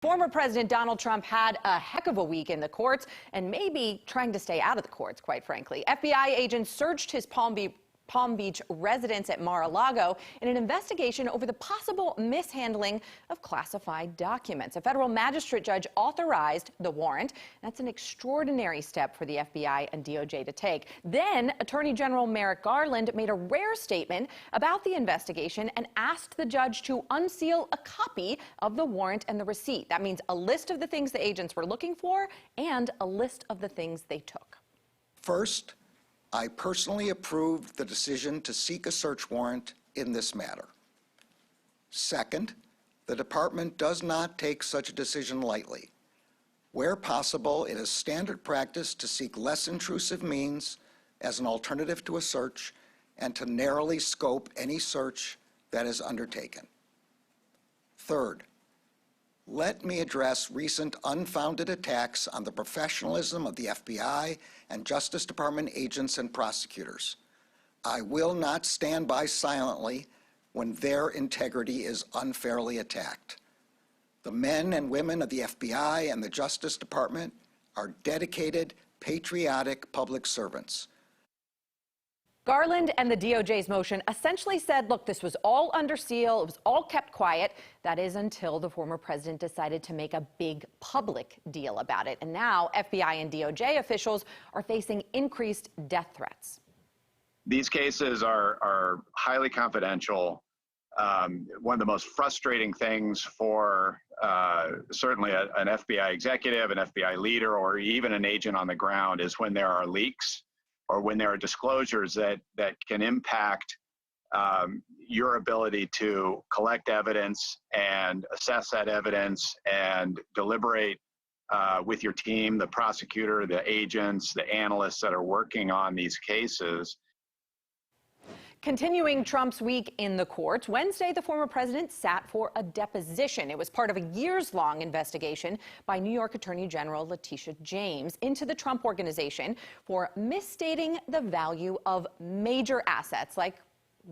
Former President Donald Trump had a heck of a week in the courts and maybe trying to stay out of the courts, quite frankly. FBI agents searched his Palm Beach residence at Mar-A-Lago in an investigation over the possible mishandling of classified documents. A federal magistrate judge authorized the warrant. That's an extraordinary step for the FBI and DOJ to take. Then Attorney General Merrick Garland made a rare statement about the investigation and asked the judge to unseal a copy of the warrant and the receipt. That means a list of the things the agents were looking for and a list of the things they took. First, I personally approved the decision to seek a search warrant in this matter. Second, the department does not take such a decision lightly. Where possible, it is standard practice to seek less intrusive means as an alternative to a search and to narrowly scope any search that is undertaken. Third, let me address recent unfounded attacks on the professionalism of the FBI and Justice Department agents and prosecutors. I will not stand by silently when their integrity is unfairly attacked. The men and women of the FBI and the Justice Department are dedicated, patriotic public servants. Garland and the DOJ's motion essentially said, look, this was all under seal. It was all kept quiet. That is until the former president decided to make a big public deal about it. And now FBI and DOJ officials are facing increased death threats. These cases are highly confidential. One of the most frustrating things for certainly an FBI executive, an FBI leader, or even an agent on the ground is when there are leaks or when there are disclosures that can impact your ability to collect evidence and assess that evidence and deliberate with your team, the prosecutor, the agents, the analysts that are working on these cases. Continuing Trump's week in the courts, Wednesday, the former president sat for a deposition. It was part of a years-long investigation by New York Attorney General Letitia James into the Trump Organization for misstating the value of major assets like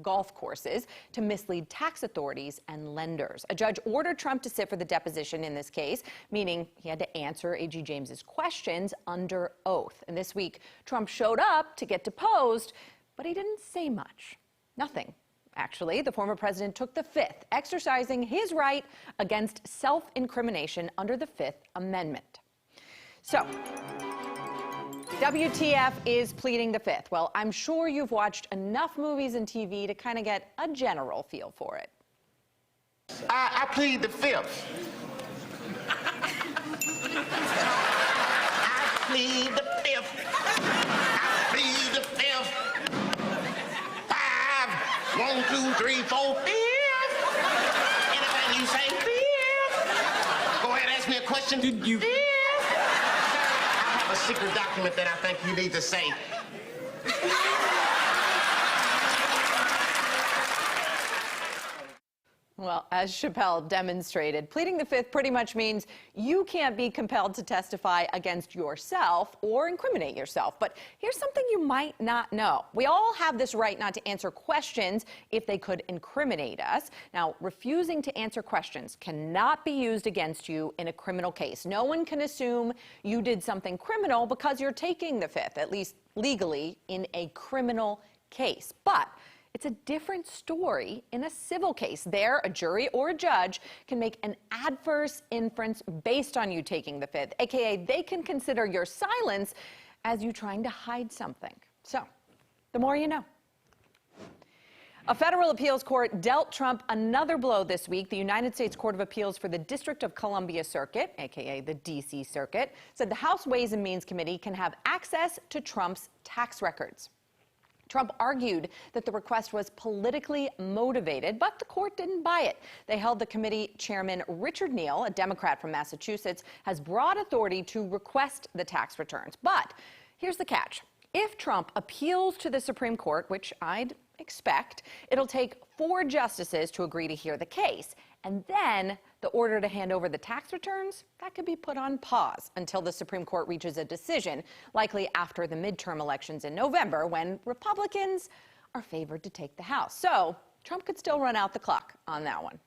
golf courses to mislead tax authorities and lenders. A judge ordered Trump to sit for the deposition in this case, meaning he had to answer AG James's questions under oath. And this week, Trump showed up to get deposed, but he didn't say much. Nothing. Actually, the former president took the Fifth, exercising his right against self-incrimination under the Fifth Amendment. So, WTF is pleading the Fifth? Well, I'm sure you've watched enough movies and TV to kind of get a general feel for it. I plead the Fifth. I plead the Fifth. I plead the Fifth. 1, 2, 3, 4, 5. Anything you say, 5. Go ahead, ask me a question. Did you? 5. I have a secret document that I think you need to say. Well, as Chappelle demonstrated, pleading the Fifth pretty much means you can't be compelled to testify against yourself or incriminate yourself. But here's something you might not know. We all have this right not to answer questions if they could incriminate us. Now, refusing to answer questions cannot be used against you in a criminal case. No one can assume you did something criminal because you're taking the Fifth, at least legally, in a criminal case. But it's a different story in a civil case. There, a jury or a judge can make an adverse inference based on you taking the Fifth, aka they can consider your silence as you trying to hide something. So, the more you know. A federal appeals court dealt Trump another blow this week. The United States Court of Appeals for the District of Columbia Circuit, aka the D.C. Circuit, said the House Ways and Means Committee can have access to Trump's tax records. Trump argued that the request was politically motivated, but the court didn't buy it. They held the committee chairman Richard Neal, a Democrat from Massachusetts, has broad authority to request the tax returns. But here's the catch. If Trump appeals to the Supreme Court, which I'd expect, it'll take 4 justices to agree to hear the case. And then the order to hand over the tax returns, that could be put on pause until the Supreme Court reaches a decision, likely after the midterm elections in November, when Republicans are favored to take the House. So Trump could still run out the clock on that one.